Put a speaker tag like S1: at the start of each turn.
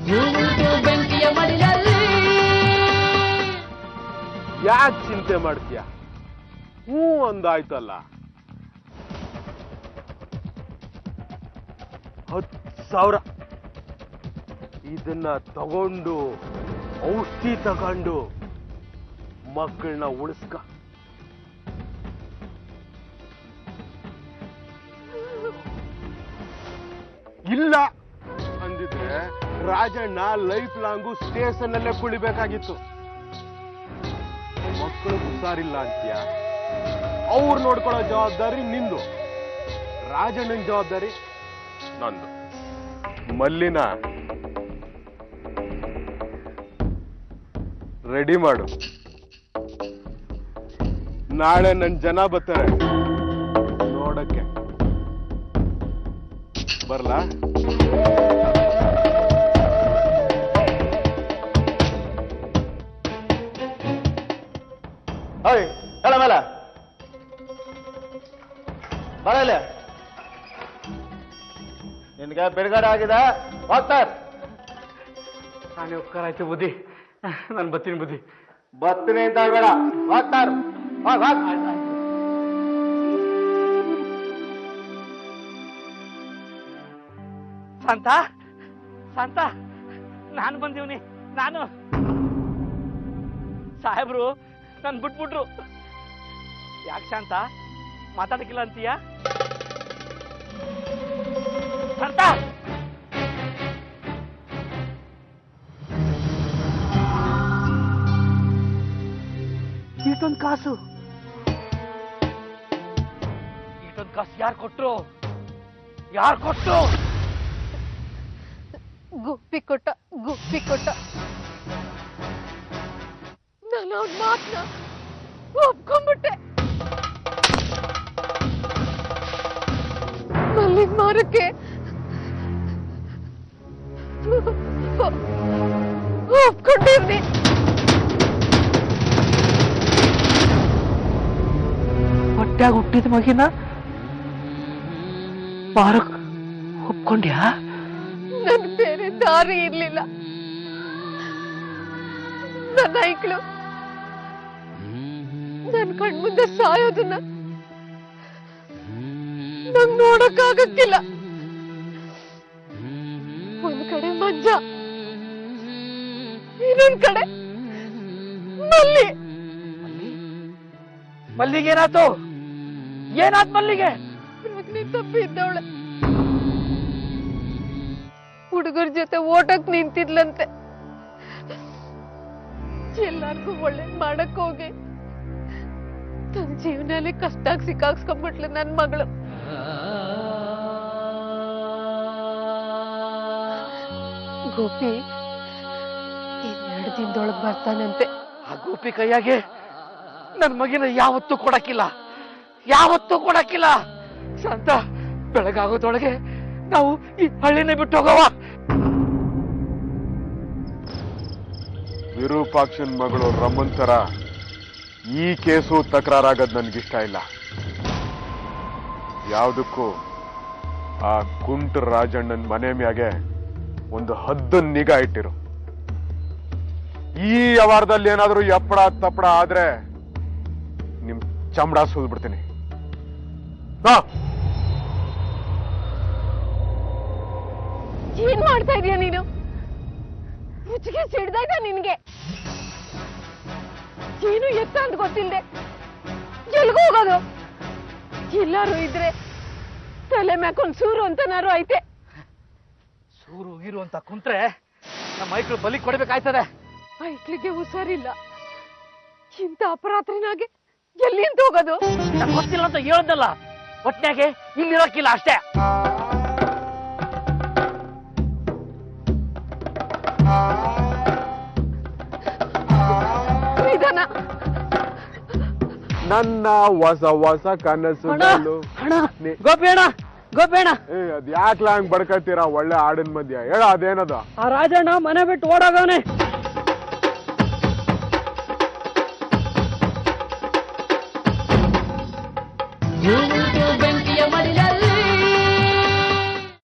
S1: ಬೆಂಕಿಯ ಮಡಿಲಲ್ಲಿ
S2: ಯಾಕೆ ಚಿಂತೆ ಮಾಡ್ತೀಯ? ಹ್ಞೂ ಅಂದಾಯ್ತಲ್ಲ. 10,000 ಇದನ್ನ ತಗೊಂಡು ಔಷಧಿ ತಗೊಂಡು ಮಕ್ಕಳನ್ನ ಉಳಿಸ್ಕ. ಇಲ್ಲ ಅಂದಿದ್ರೆ ರಾಜಣ್ಣ ಲೈಫ್ ಲಾಂಗು ಸ್ಟೇಷನ್ ಅಲ್ಲೇ ಕುಳಿಬೇಕಾಗಿತ್ತು. ಮಕ್ಕಳು ಹುಷಾರಿಲ್ಲ ಅಂತೀಯ, ಅವ್ರು ನೋಡ್ಕೊಳ್ಳೋ ಜವಾಬ್ದಾರಿ ನಿಂದು, ರಾಜಣ್ಣನ ಜವಾಬ್ದಾರಿ ನಂದು. ಮಲ್ಲಿನ ರೆಡಿ ಮಾಡು, ನಾಳೆ ನನ್ನ ಜನ ಬರ್ತಾರೆ ನೋಡಕ್ಕೆ. ಬರ್ಲಾ?
S3: ಹೇಳ ಮೇಲೆ ಬರಲ್ಲ, ನಿನ್ಗೆ ಬಿಡುಗಡೆ ಆಗಿದೆ, ಹೋಗ್ತಾರೆ.
S4: ನಾನೇ ಉಪಕಾರ ಆಯ್ತು ಬುದ್ಧಿ, ನಾನು ಬರ್ತೀನಿ ಬುದ್ಧಿ.
S3: ಬರ್ತೀನಿ ಅಂತ ಬೇಡ, ಹೋಗ್ತಾರ.
S4: ಶಾಂತ ಶಾಂತ, ನಾನು ಬಂದೀವ್ನಿ. ನಾನು ಸಾಹೇಬ್ರು ನನ್ ಬಿಟ್ಬಿಟ್ರು. ಯಾಕೆ ಶಾಂತ ಮಾತಾಡಕ್ಕಿಲ್ಲ ಅಂತೀಯ? ಶಾಂತ, ಇಷ್ಟೊಂದು ಕಾಸು ಯಾರು ಕೊಟ್ರು? ಯಾರು ಕೊಟ್ರು?
S5: ಗುಪ್ಪಿ ಕೊಟ್ಟ. ನಾನು ಅವ್ನ ಮಾತನ್ನ ಒಪ್ಕೊಂಡ್ಬಿಟ್ಟೆ. ಮಲ್ಲಿಗೆ ಮಾರಕ್ಕೆ ಒಪ್ಕೊಂಡಿವ್ನಿ.
S4: ಹೊಟ್ಟಾಗ ಹುಟ್ಟಿದ ಮಗಿನ ಮಾರಕ್ ಒಪ್ಕೊಂಡ್ಯಾ?
S5: ನನ್ ಬೇರೆ ದಾರಿ ಇರ್ಲಿಲ್ಲ. ನನ್ನ ಐಕ್ಳು ನನ್ ಕಣ್ಮುಂದೆ ಸಾಯೋದನ್ನ ನಂಗ್ ನೋಡಕ್ಕಾಗಕ್ಕಿಲ್ಲ. ಒಂದ್ ಕಡೆ ಮಂಜ, ಇನ್ನೊಂದ್ ಕಡೆ ಮಲ್ಲಿ.
S4: ಮಲ್ಲಿಗೆ ಏನಾಯ್ತು? ಏನಾದ್ ಮಲ್ಲಿಗೆ?
S5: ಪ್ರಜ್ಞೆ ತಪ್ಪಿದ್ದವಳೆ. ಹುಡುಗರ ಜೊತೆ ಓಟಕ್ ನಿಂತಿದ್ಲಂತೆ. ಎಲ್ಲಾರ್ಗೂ ಒಳ್ಳೆ ಮಾಡಕ್ ಹೋಗಿ ತನ್ನ ಜೀವನದಲ್ಲಿ ಕಷ್ಟಾಗಿ ಸಿಕ್ಕಾಕ್ಸ್ಕೊಂಡ್ಬಿಟ್ಲು ನನ್ ಮಗಳು. ಗೋಪಿ 2 ದಿನದೊಳಗ್ ಬರ್ತಾನಂತೆ.
S4: ಆ ಗೋಪಿ ಕೈಯಾಗೆ ನನ್ ಮಗಿನ ಯಾವತ್ತೂ ಕೊಡಕ್ಕಿಲ್ಲ. ಶಾಂತ, ಬೆಳಗಾಗೋದೊಳಗೆ ನಾವು ಈ ಹಳ್ಳಿನೇ ಬಿಟ್ಟು ಹೋಗವ.
S2: ವಿರೂಪಾಕ್ಷನ್ ಮಗಳು ರಮಂತರ ಈ ಕೇಸು ತಕರಾರಾಗದ್ ನನ್ಗಿಷ್ಟ ಇಲ್ಲ. ಯಾವುದಕ್ಕೂ ಆ ಕುಂಟ ರಾಜಣ್ಣನ ಮನೆ ಮ್ಯಾಗೆ ಒಂದು ಹದ್ದನ್ ನಿಗಾ ಇಟ್ಟಿರು. ಈ ವ್ಯವಹಾರದಲ್ಲಿ ಏನಾದ್ರೂ ಎಪ್ಪಡ ತಪ್ಪಡ ಆದ್ರೆ ನಿಮ್ ಚಮಡ ಸುಲ್ಬಿಡ್ತೀನಿ.
S5: ಏನ್ ಮಾಡ್ತಾ ಇದೀಯ ನೀನು? ಮುಚ್ಚಿಗೆ ಸಿಡ್ದಾಯ್ತಾ ನಿನ್ಗೆ? ಏನು ಎತ್ತ ಅಂತ ಗೊತ್ತಿಲ್ದೆ ಎಲ್ಗೂ ಹೋಗೋದು? ಎಲ್ಲಾರು ಇದ್ರೆ ತಲೆ ಮ್ಯಾಕೊಂದ್ ಸೂರು ಅಂತನಾರು ಐತೆ.
S4: ಸೂರು ಗೀರು ಅಂತ ಕುಂತ್ರೆ ನಮ್ಮ ಮೈಕ್ಳು ಬಲಿ ಕೊಡ್ಬೇಕಾಯ್ತದೆ.
S5: ಐಕ್ಳಿಗೆ ಹುಷಾರಿಲ್ಲ. ಇಂಥ ಅಪರಾತ್ರಿನಾಗೆ ಎಲ್ಲಿಂದ ಹೋಗೋದು?
S4: ನಂಗೆ ಗೊತ್ತಿಲ್ಲ ಅಂತ ಹೇಳ್ದಲ್ಲ, ಒಟ್ನಾಗೆ ಇಲ್ಲಿರೋಕ್ಕಿಲ್ಲ ಅಷ್ಟೇ.
S2: ನನ್ನ ಹೊಸ ಕನಸುಗಳು.
S4: ಗೋಪಿ ಅಣ್ಣ,
S2: ಅದ್ ಯಾಕ್ಲ ಹಂಗ್ ಬಡ್ಕತ್ತೀರಾ ಒಳ್ಳೆ ಹಾಡಿನ ಮಧ್ಯ? ಹೇಳ, ಅದೇನದ?
S4: ಆ ರಾಜಣ್ಣ ಮನೆ ಬಿಟ್ಟು ಓಡೋಗವನೆ.
S1: ಬೆಂಕಿಯ ಮಡಿಲ